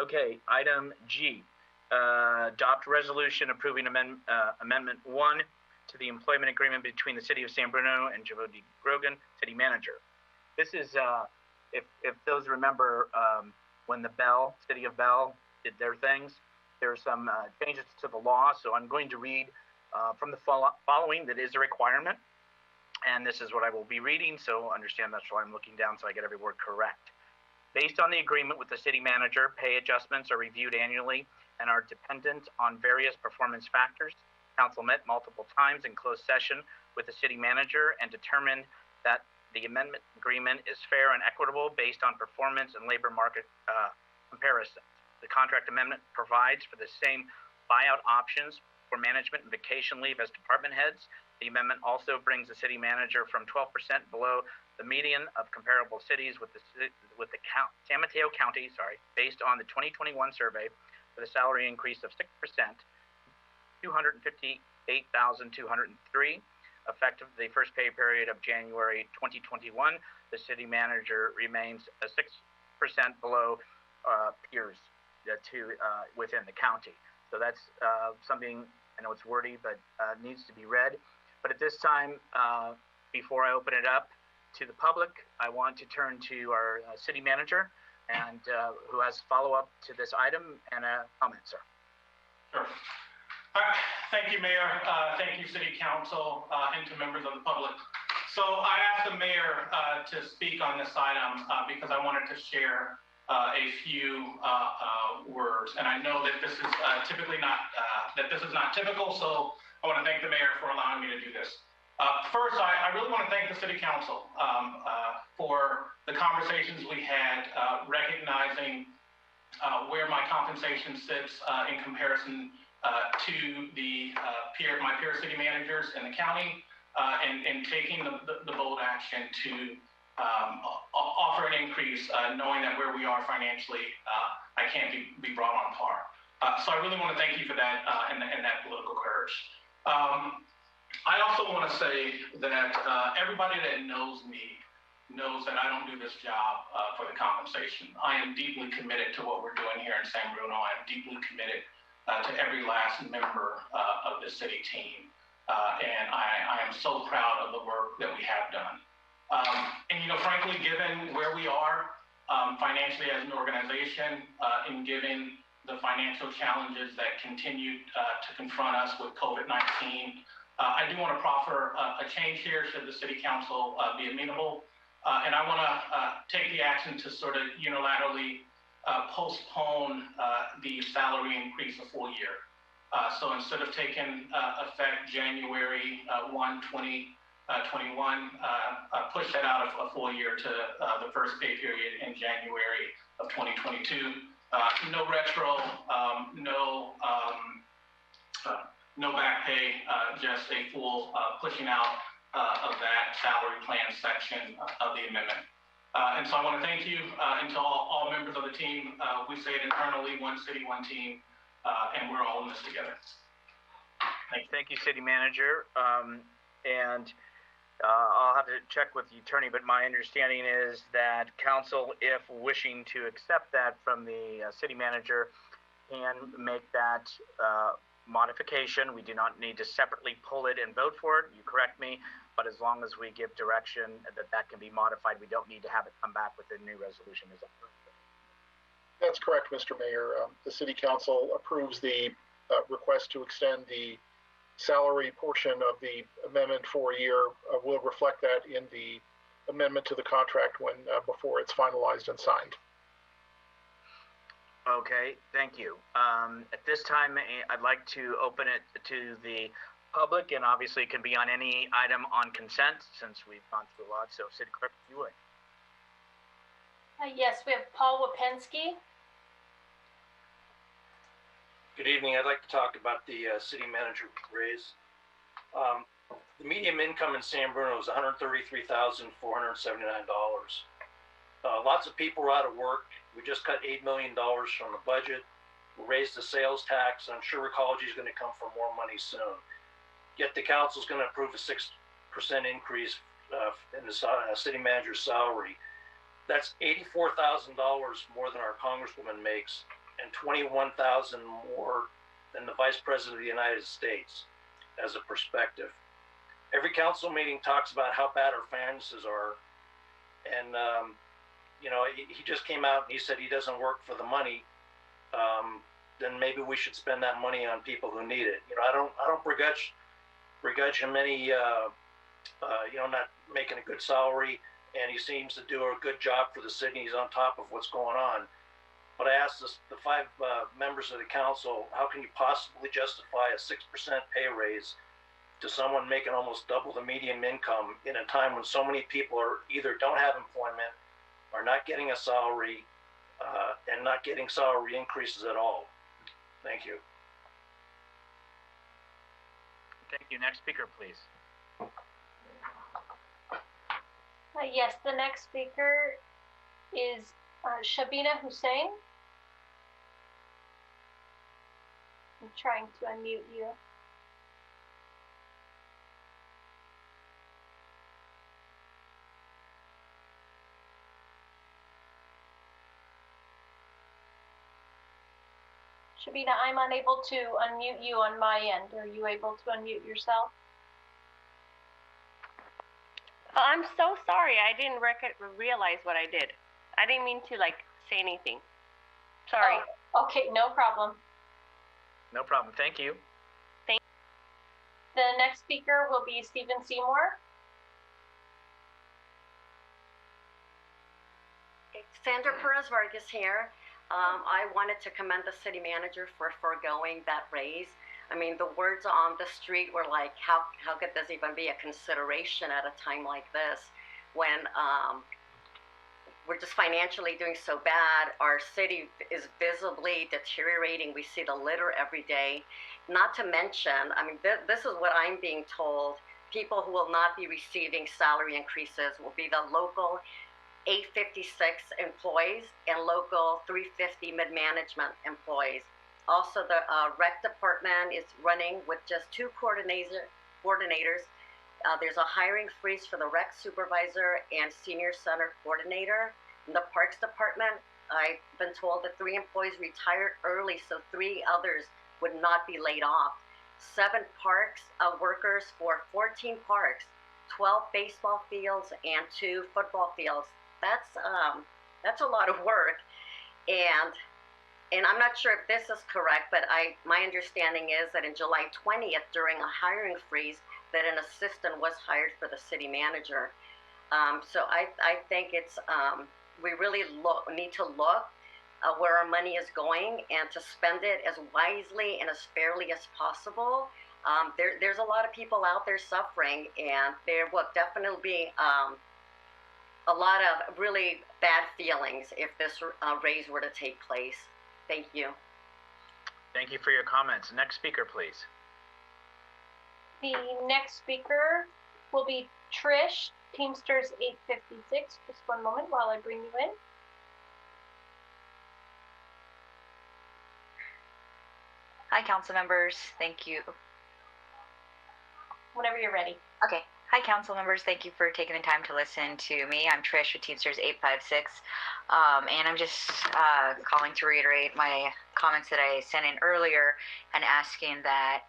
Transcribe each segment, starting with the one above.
Okay, item G, adopt resolution approving amendment 1 to the employment agreement between the City of San Bruno and Jovan Grogan, City Manager. This is, if those remember, when the City of Bell did their things, there are some changes to the law, so I'm going to read from the following that is a requirement, and this is what I will be reading, so understand that's why I'm looking down so I get every word correct. Based on the agreement with the City Manager, pay adjustments are reviewed annually and are dependent on various performance factors. Council met multiple times in closed session with the City Manager and determined that the amendment agreement is fair and equitable based on performance and labor market comparisons. The contract amendment provides for the same buyout options for management and vacation leave as department heads. The amendment also brings the City Manager from 12% below the median of comparable cities with the San Mateo County, based on the 2021 survey, with a salary increase of 6%, $258,203. Effective the first pay period of January 2021, the City Manager remains 6% below peers within the county. So that's something, I know it's wordy, but needs to be read. But at this time, before I open it up to the public, I want to turn to our City Manager, and who has follow-up to this item and a comment, sir. Sure. Thank you, Mayor. Thank you, City Council, and to members of the public. So I asked the Mayor to speak on this item because I wanted to share a few words, and I know that this is typically not typical, so I want to thank the Mayor for allowing me to do this. First, I really want to thank the City Council for the conversations we had, recognizing where my compensation sits in comparison to my peer city managers in the county, and taking the bold action to offer an increase, knowing that where we are financially, I can't be brought on par. So I really want to thank you for that and that political courage. I also want to say that everybody that knows me knows that I don't do this job for the compensation. I am deeply committed to what we're doing here in San Bruno. I am deeply committed to every last member of the city team. And I am so proud of the work that we have done. And, frankly, given where we are financially as an organization, and given the financial challenges that continue to confront us with COVID-19, I do want to proffer a change here should the City Council be amenable. And I want to take the action to sort of unilaterally postpone the salary increase a full year. So instead of taking effect January 1, 2021, push that out a full year to the first pay period in January of 2022. No retro, no back pay, just a full pushing out of that salary plan section of the amendment. And so I want to thank you and to all members of the team. We say it internally, one city, one team, and we're all in this together. Thank you, City Manager. I'll have to check with the attorney, but my understanding is that council, if wishing to accept that from the City Manager, can make that modification. We do not need to separately pull it and vote for it. You correct me, but as long as we give direction that can be modified, we don't need to have it come back with a new resolution. Is that correct? That's correct, Mr. Mayor. The City Council approves the request to extend the salary portion of the amendment for a year. We'll reflect that in the amendment to the contract when before it's finalized and signed. Okay, thank you. At this time, I'd like to open it to the public, and obviously it can be on any item on consent since we've gone through a lot. So, City Clerk, if you would. Yes, we have Paul Wapensky. Good evening. I'd like to talk about the City Manager raise. The median income in San Bruno is $133,479. Lots of people are out of work. We just cut $8 million from the budget. We raised the sales tax. I'm sure Recology is going to come for more money soon. Yet the council is going to approve a 6% increase in the City Manager's salary. That's $84,000 more than our Congresswoman makes, and 21,000 more than the Vice President of the United States, as a perspective. Every council meeting talks about how bad our finances are, and he just came out and he said he doesn't work for the money. Then maybe we should spend that money on people who need it. I don't begrudge him any, not making a good salary, and he seems to do a good job for the city. He's on top of what's going on. But I asked the five members of the council, how can you possibly justify a 6% pay raise to someone making almost double the median income in a time when so many people either don't have employment, are not getting a salary, and not getting salary increases at all? Thank you. Thank you. Next speaker, please. Yes, the next speaker is Shabina Hussein. I'm trying to unmute you. Shabina, I'm unable to unmute you on my end. Are you able to unmute yourself? Oh, I'm so sorry. I didn't realize what I did. I didn't mean to say anything. Sorry. Oh, okay, no problem. No problem. Thank you. The next speaker will be Stephen Seymour. Sandra Perez Vargas here. I wanted to commend the city manager for foregoing that raise. I mean, the words on the street were like, how could this even be a consideration at a time like this when we're just financially doing so bad. Our city is visibly deteriorating. We see the litter every day. Not to mention, I mean, this is what I'm being told. People who will not be receiving salary increases will be the local 856 employees and local 350 mid-management employees. Also, the rec department is running with just 2 coordinators. There's a hiring freeze for the rec supervisor and senior center coordinator. In the parks department, I've been told that 3 employees retired early, so 3 others would not be laid off. 7 parks workers for 14 parks, 12 baseball fields and 2 football fields. That's a lot of work, and I'm not sure if this is correct, but my understanding is that in July 20th, during a hiring freeze, that an assistant was hired for the city manager. So I think it's we really need to look where our money is going and to spend it as wisely and as fairly as possible. There's a lot of people out there suffering, and there will definitely be a lot of really bad feelings if this raise were to take place. Thank you. Thank you for your comments. Next speaker, please. The next speaker will be Trish, Teamsters 856. Just one moment while I bring you in. Hi, council members. Thank you. Whenever you're ready. Okay. Hi, council members. Thank you for taking the time to listen to me. I'm Trish with Teamsters 856, and I'm just calling to reiterate my comments that I sent in earlier and asking that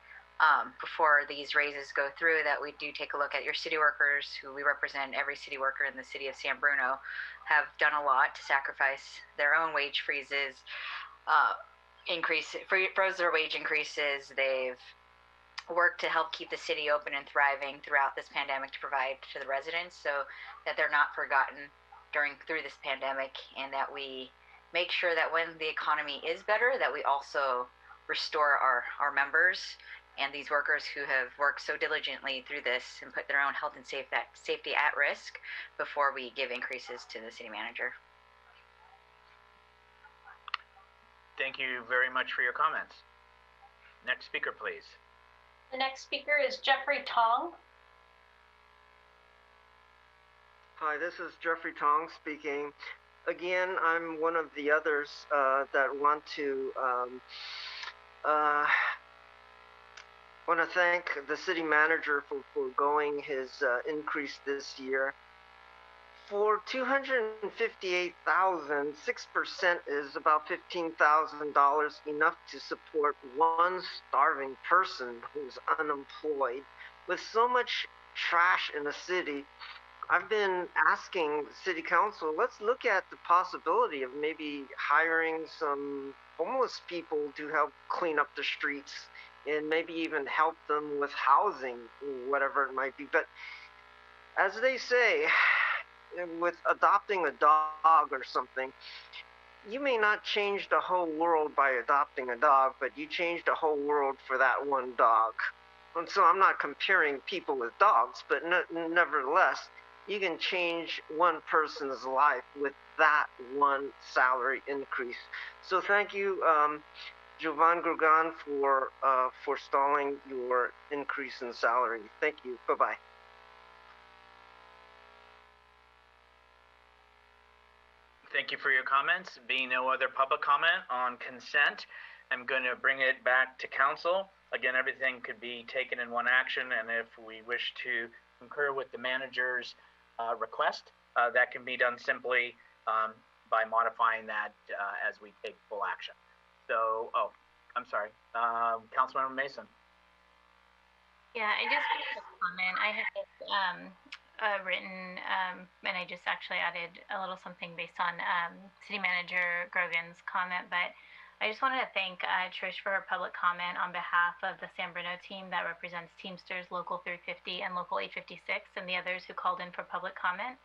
before these raises go through, that we do take a look at your city workers, who we represent. Every city worker in the city of San Bruno have done a lot to sacrifice their own wage freezes, froze their wage increases. They've work to help keep the city open and thriving throughout this pandemic to provide to the residents, so that they're not forgotten through this pandemic, and that we make sure that when the economy is better, that we also restore our members and these workers who have worked so diligently through this and put their own health and safety at risk before we give increases to the city manager. Thank you very much for your comments. Next speaker, please. The next speaker is Jeffrey Tong. Hi, this is Jeffrey Tong speaking. Again, I'm one of the others that want to thank the city manager for foregoing his increase this year. for 258,000, 6% is about $15,000, enough to support one starving person who's unemployed. With so much trash in the city, I've been asking the city council, let's look at the possibility of maybe hiring some homeless people to help clean up the streets and maybe even help them with housing, whatever it might be. But as they say, with adopting a dog or something, you may not change the whole world by adopting a dog, but you change the whole world for that one dog. And so I'm not comparing people with dogs, but nevertheless, you can change one person's life with that one salary increase. So thank you, Jovan Grogan, for forestalling your increase in salary. Thank you. Bye-bye. Thank you for your comments. Being no other public comment on consent, I'm going to bring it back to council. Again, everything could be taken in one action, and if we wish to concur with the manager's request, that can be done simply by modifying that as we take full action. So, I'm sorry, Councilmember Mason. Yeah, I just wanted to comment. I had written, and I just actually added a little something based on City Manager Grogan's comment, but I just wanted to thank Trish for her public comment on behalf of the San Bruno team that represents Teamsters Local 350 and Local 856 and the others who called in for public comment.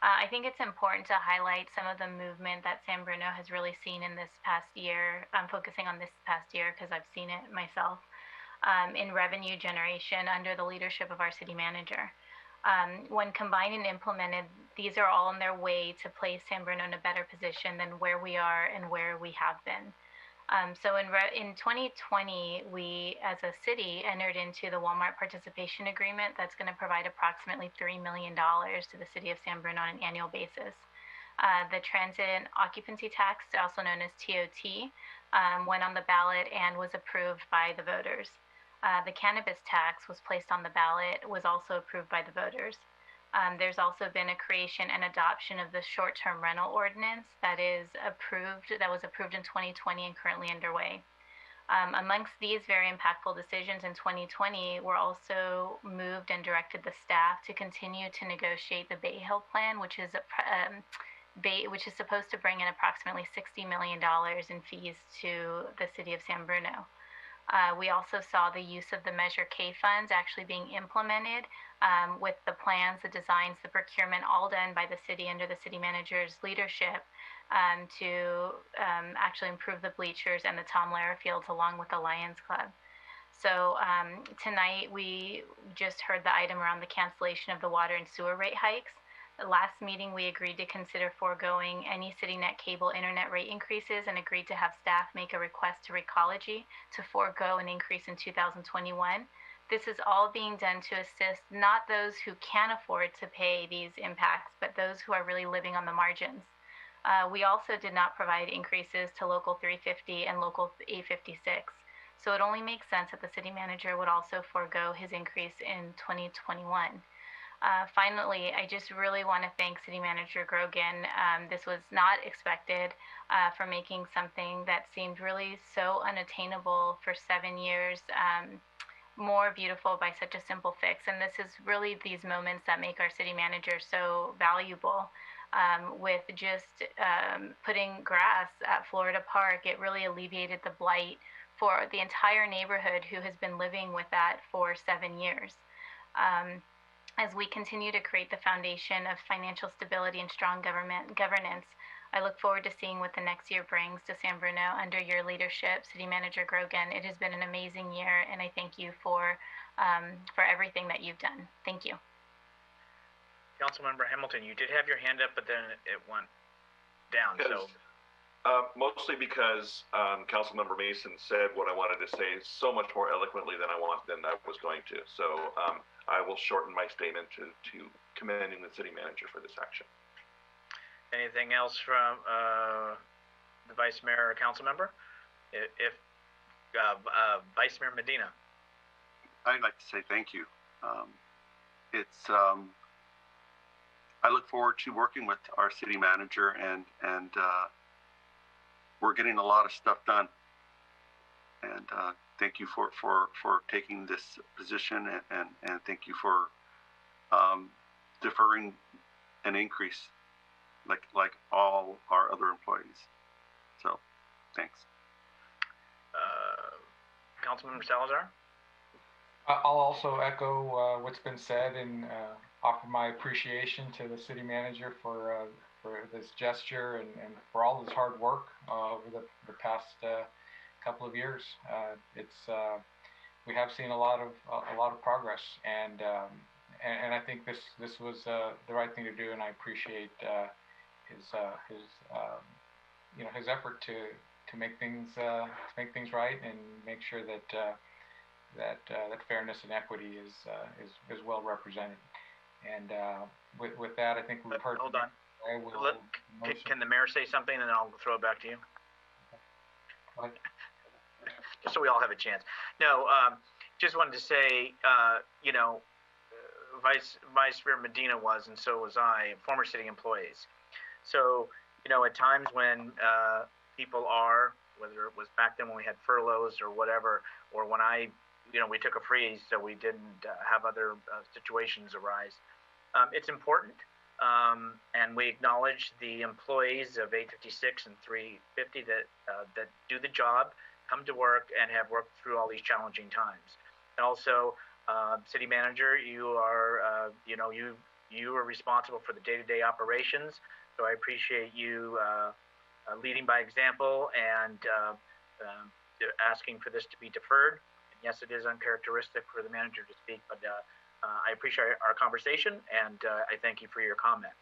I think it's important to highlight some of the movement that San Bruno has really seen in this past year. I'm focusing on this past year because I've seen it myself in revenue generation under the leadership of our city manager. When combined and implemented, these are all on their way to place San Bruno in a better position than where we are and where we have been. So in 2020, we as a city entered into the Walmart participation agreement that's going to provide approximately $3 million to the city of San Bruno on an annual basis. The transit and occupancy tax, also known as TOT, went on the ballot and was approved by the voters. The cannabis tax was placed on the ballot, was also approved by the voters. There's also been a creation and adoption of the short-term rental ordinance that was approved in 2020 and currently underway. Amongst these very impactful decisions in 2020, we're also moved and directed the staff to continue to negotiate the Bay Hill Plan, which is supposed to bring in approximately $60 million in fees to the city of San Bruno. We also saw the use of the Measure K funds actually being implemented with the plans, the designs, the procurement, all done by the city under the city manager's leadership to actually improve the bleachers and the Tom Lehrer fields along with the Lions Club. So tonight we just heard the item around the cancellation of the water and sewer rate hikes. The last meeting, we agreed to consider foregoing any CityNet cable internet rate increases and agreed to have staff make a request to Recology to forego an increase in 2021. This is all being done to assist not those who can afford to pay these impacts, but those who are really living on the margins. We also did not provide increases to Local 350 and Local 856. So it only makes sense that the city manager would also forego his increase in 2021. Finally, I just really want to thank City Manager Grogan. This was not expected for making something that seemed really so unattainable for 7 years more beautiful by such a simple fix. And this is really these moments that make our city manager so valuable. With just putting grass at Florida Park, it really alleviated the blight for the entire neighborhood who has been living with that for 7 years. As we continue to create the foundation of financial stability and strong governance, I look forward to seeing what the next year brings to San Bruno under your leadership, City Manager Grogan. It has been an amazing year, and I thank you for everything that you've done. Thank you. Councilmember Hamilton, you did have your hand up, but then it went down. Mostly because Councilmember Mason said what I wanted to say so much more eloquently than I was going to. So I will shorten my statement to commending the city manager for this action. Anything else from the Vice Mayor or Council Member? If Vice Mayor Medina. I'd like to say thank you. I look forward to working with our city manager, and we're getting a lot of stuff done. And thank you for taking this position, and thank you for deferring an increase like all our other employees. So, thanks. Councilmember Salazar? I'll also echo what's been said and offer my appreciation to the city manager for this gesture and for all his hard work over the past couple of years. We have seen a lot of progress, and I think this was the right thing to do, and I appreciate his effort to make things right and make sure that fairness and equity is well represented. And with that, I think we've heard. Hold on. Can the mayor say something, and then I'll throw it back to you? Okay. Just so we all have a chance. No, just wanted to say, Vice Mayor Medina was, and so was I, former city employees. So, at times when people are, whether it was back then when we had furloughs or whatever, or when we took a freeze so we didn't have other situations arise, it's important. And we acknowledge the employees of 856 and 350 that do the job, come to work, and have worked through all these challenging times. And also, city manager, you are responsible for the day-to-day operations. So I appreciate you leading by example and asking for this to be deferred. And yes, it is uncharacteristic for the manager to speak, but I appreciate our conversation, and I thank you for your comments.